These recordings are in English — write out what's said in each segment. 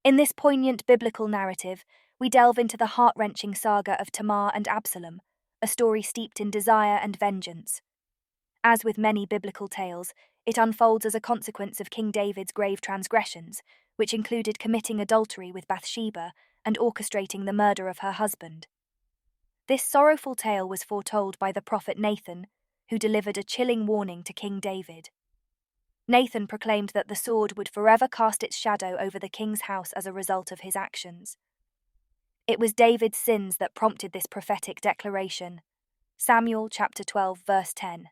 In this poignant biblical narrative, we delve into the heart-wrenching saga of Tamar and Absalom, a story steeped in desire and vengeance. As with many biblical tales, it unfolds as a consequence of King David's grave transgressions, which included committing adultery with Bathsheba and orchestrating the murder of her husband. This sorrowful tale was foretold by the prophet Nathan, who delivered a chilling warning to King David. Nathan proclaimed that the sword would forever cast its shadow over the king's house as a result of his actions. It was David's sins that prompted this prophetic declaration. Samuel chapter 12, verse 10.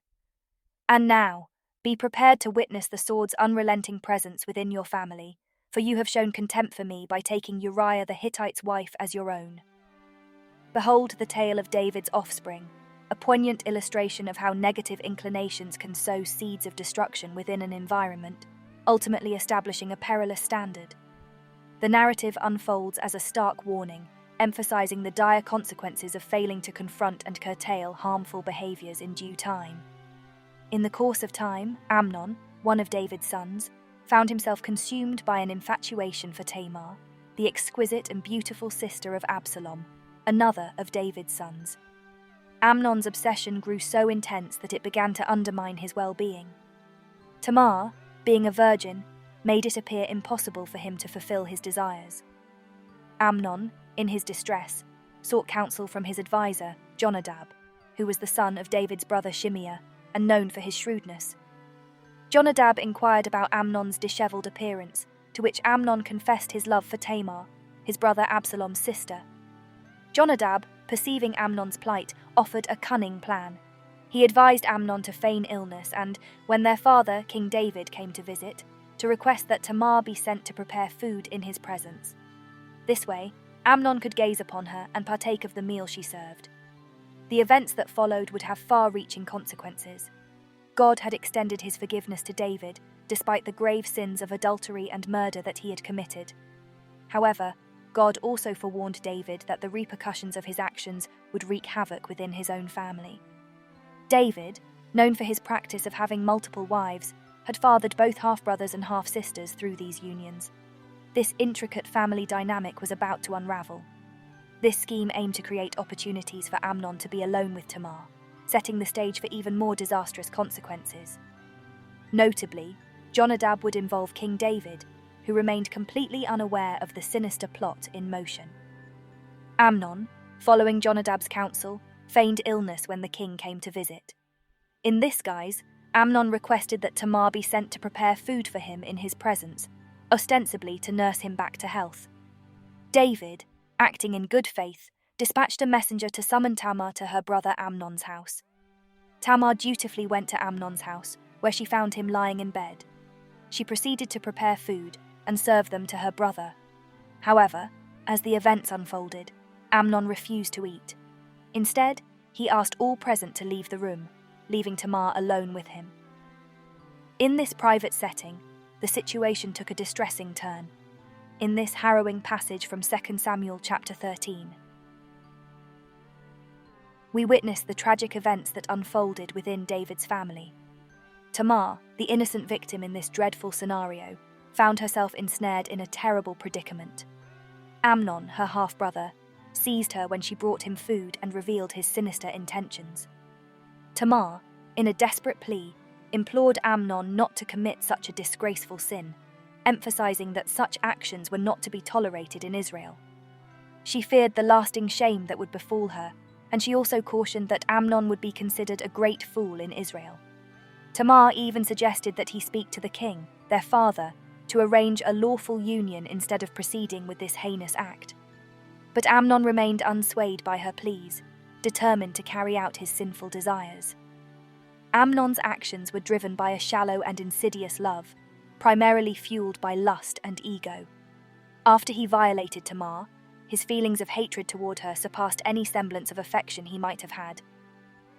And now, be prepared to witness the sword's unrelenting presence within your family, for you have shown contempt for me by taking Uriah the Hittite's wife as your own. Behold the tale of David's offspring, a poignant illustration of how negative inclinations can sow seeds of destruction within an environment, ultimately establishing a perilous standard. The narrative unfolds as a stark warning, emphasizing the dire consequences of failing to confront and curtail harmful behaviors in due time. In the course of time, Amnon, one of David's sons, found himself consumed by an infatuation for Tamar, the exquisite and beautiful sister of Absalom, another of David's sons. Amnon's obsession grew so intense that it began to undermine his well-being. Tamar, being a virgin, made it appear impossible for him to fulfill his desires. Amnon, in his distress, sought counsel from his advisor, Jonadab, who was the son of David's brother Shimeah and known for his shrewdness. Jonadab inquired about Amnon's disheveled appearance, to which Amnon confessed his love for Tamar, his brother Absalom's sister. Jonadab, perceiving Amnon's plight, offered a cunning plan. He advised Amnon to feign illness and, when their father, King David, came to visit, to request that Tamar be sent to prepare food in his presence. This way, Amnon could gaze upon her and partake of the meal she served. The events that followed would have far-reaching consequences. God had extended his forgiveness to David, despite the grave sins of adultery and murder that he had committed. However, God also forewarned David that the repercussions of his actions would wreak havoc within his own family. David, known for his practice of having multiple wives, had fathered both half-brothers and half-sisters through these unions. This intricate family dynamic was about to unravel. This scheme aimed to create opportunities for Amnon to be alone with Tamar, setting the stage for even more disastrous consequences. Notably, Jonadab would involve King David, who remained completely unaware of the sinister plot in motion. Amnon, following Jonadab's counsel, feigned illness when the king came to visit. In this guise, Amnon requested that Tamar be sent to prepare food for him in his presence, ostensibly to nurse him back to health. David, acting in good faith, dispatched a messenger to summon Tamar to her brother Amnon's house. Tamar dutifully went to Amnon's house, where she found him lying in bed. She proceeded to prepare food and serve them to her brother. However, as the events unfolded, Amnon refused to eat. Instead, he asked all present to leave the room, leaving Tamar alone with him. In this private setting, the situation took a distressing turn. In this harrowing passage from 2 Samuel chapter 13, we witness the tragic events that unfolded within David's family. Tamar, the innocent victim in this dreadful scenario, found herself ensnared in a terrible predicament. Amnon, her half-brother, seized her when she brought him food and revealed his sinister intentions. Tamar, in a desperate plea, implored Amnon not to commit such a disgraceful sin, emphasizing that such actions were not to be tolerated in Israel. She feared the lasting shame that would befall her, and she also cautioned that Amnon would be considered a great fool in Israel. Tamar even suggested that he speak to the king, their father, to arrange a lawful union instead of proceeding with this heinous act. But Amnon remained unswayed by her pleas, determined to carry out his sinful desires. Amnon's actions were driven by a shallow and insidious love, primarily fueled by lust and ego. After he violated Tamar, his feelings of hatred toward her surpassed any semblance of affection he might have had.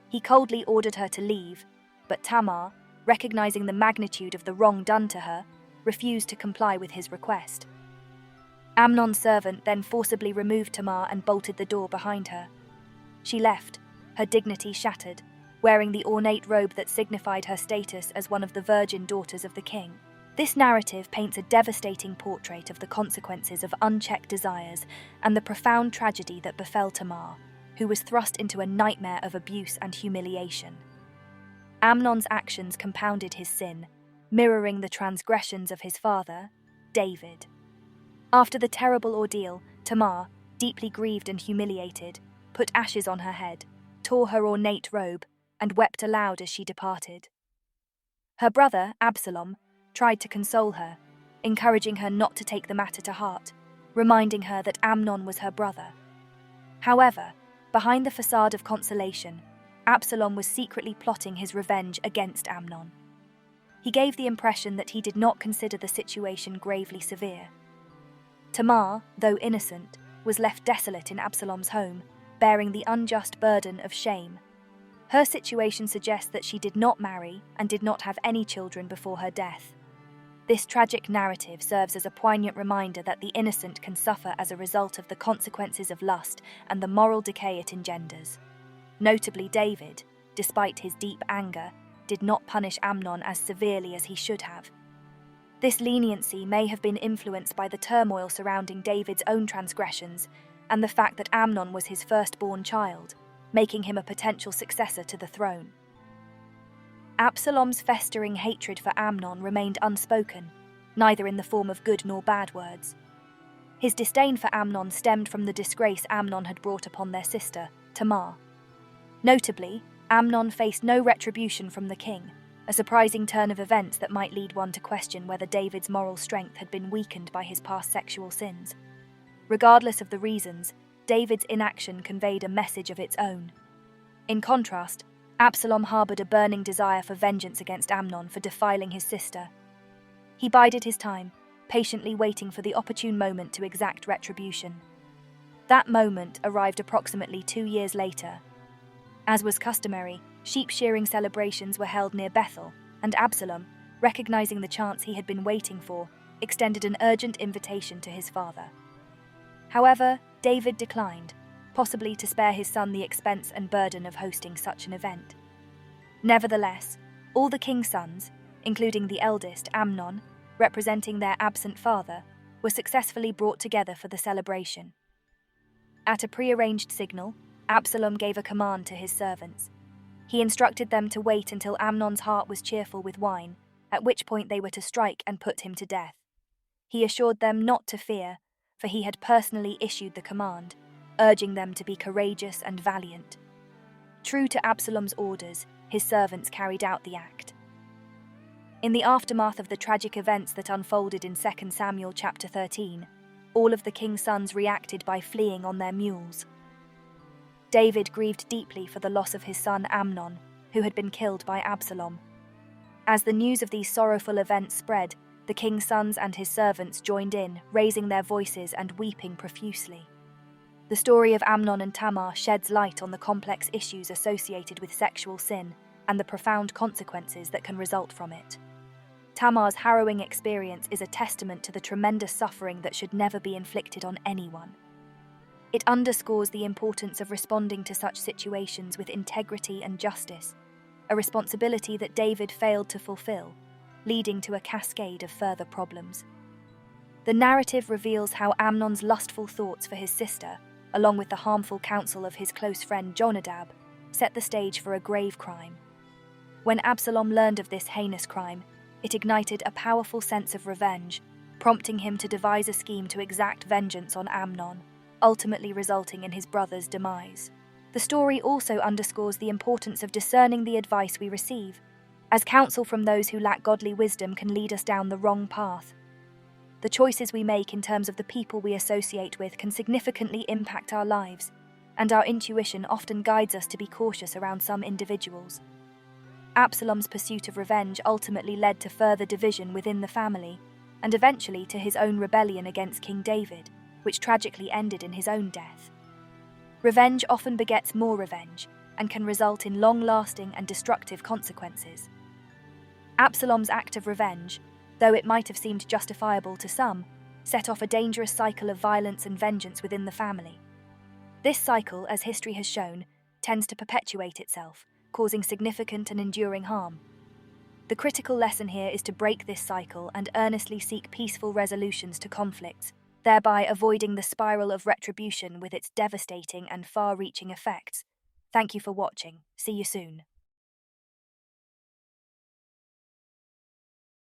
He coldly ordered her to leave, but Tamar, recognizing the magnitude of the wrong done to her, refused to comply with his request. Amnon's servant then forcibly removed Tamar and bolted the door behind her. She left, her dignity shattered, wearing the ornate robe that signified her status as one of the virgin daughters of the king. This narrative paints a devastating portrait of the consequences of unchecked desires and the profound tragedy that befell Tamar, who was thrust into a nightmare of abuse and humiliation. Amnon's actions compounded his sin, mirroring the transgressions of his father, David. After the terrible ordeal, Tamar, deeply grieved and humiliated, put ashes on her head, tore her ornate robe, and wept aloud as she departed. Her brother, Absalom, tried to console her, encouraging her not to take the matter to heart, reminding her that Amnon was her brother. However, behind the facade of consolation, Absalom was secretly plotting his revenge against Amnon. He gave the impression that he did not consider the situation gravely severe. Tamar, though innocent, was left desolate in Absalom's home, bearing the unjust burden of shame. Her situation suggests that she did not marry and did not have any children before her death. This tragic narrative serves as a poignant reminder that the innocent can suffer as a result of the consequences of lust and the moral decay it engenders. Notably, David, despite his deep anger, did not punish Amnon as severely as he should have. This leniency may have been influenced by the turmoil surrounding David's own transgressions and the fact that Amnon was his firstborn child, making him a potential successor to the throne. Absalom's festering hatred for Amnon remained unspoken, neither in the form of good nor bad words. His disdain for Amnon stemmed from the disgrace Amnon had brought upon their sister, Tamar. Notably, Amnon faced no retribution from the king, a surprising turn of events that might lead one to question whether David's moral strength had been weakened by his past sexual sins. Regardless of the reasons, David's inaction conveyed a message of its own. In contrast, Absalom harbored a burning desire for vengeance against Amnon for defiling his sister. He bided his time, patiently waiting for the opportune moment to exact retribution. That moment arrived approximately 2 years later. As was customary, sheep-shearing celebrations were held near Bethel, and Absalom, recognizing the chance he had been waiting for, extended an urgent invitation to his father. However, David declined, possibly to spare his son the expense and burden of hosting such an event. Nevertheless, all the king's sons, including the eldest, Amnon, representing their absent father, were successfully brought together for the celebration. At a prearranged signal, Absalom gave a command to his servants. He instructed them to wait until Amnon's heart was cheerful with wine, at which point they were to strike and put him to death. He assured them not to fear, for he had personally issued the command, urging them to be courageous and valiant. True to Absalom's orders, his servants carried out the act. In the aftermath of the tragic events that unfolded in 2 Samuel chapter 13, all of the king's sons reacted by fleeing on their mules. David grieved deeply for the loss of his son Amnon, who had been killed by Absalom. As the news of these sorrowful events spread, the king's sons and his servants joined in, raising their voices and weeping profusely. The story of Amnon and Tamar sheds light on the complex issues associated with sexual sin and the profound consequences that can result from it. Tamar's harrowing experience is a testament to the tremendous suffering that should never be inflicted on anyone. It underscores the importance of responding to such situations with integrity and justice, a responsibility that David failed to fulfill, leading to a cascade of further problems. The narrative reveals how Amnon's lustful thoughts for his sister, along with the harmful counsel of his close friend Jonadab, set the stage for a grave crime. When Absalom learned of this heinous crime, it ignited a powerful sense of revenge, prompting him to devise a scheme to exact vengeance on Amnon, ultimately resulting in his brother's demise. The story also underscores the importance of discerning the advice we receive, as counsel from those who lack godly wisdom can lead us down the wrong path. The choices we make in terms of the people we associate with can significantly impact our lives, and our intuition often guides us to be cautious around some individuals. Absalom's pursuit of revenge ultimately led to further division within the family, and eventually to his own rebellion against King David, which tragically ended in his own death. Revenge often begets more revenge, and can result in long-lasting and destructive consequences. Absalom's act of revenge, though it might have seemed justifiable to some, set off a dangerous cycle of violence and vengeance within the family. This cycle, as history has shown, tends to perpetuate itself, causing significant and enduring harm. The critical lesson here is to break this cycle and earnestly seek peaceful resolutions to conflicts, thereby avoiding the spiral of retribution with its devastating and far-reaching effects. Thank you for watching. See you soon.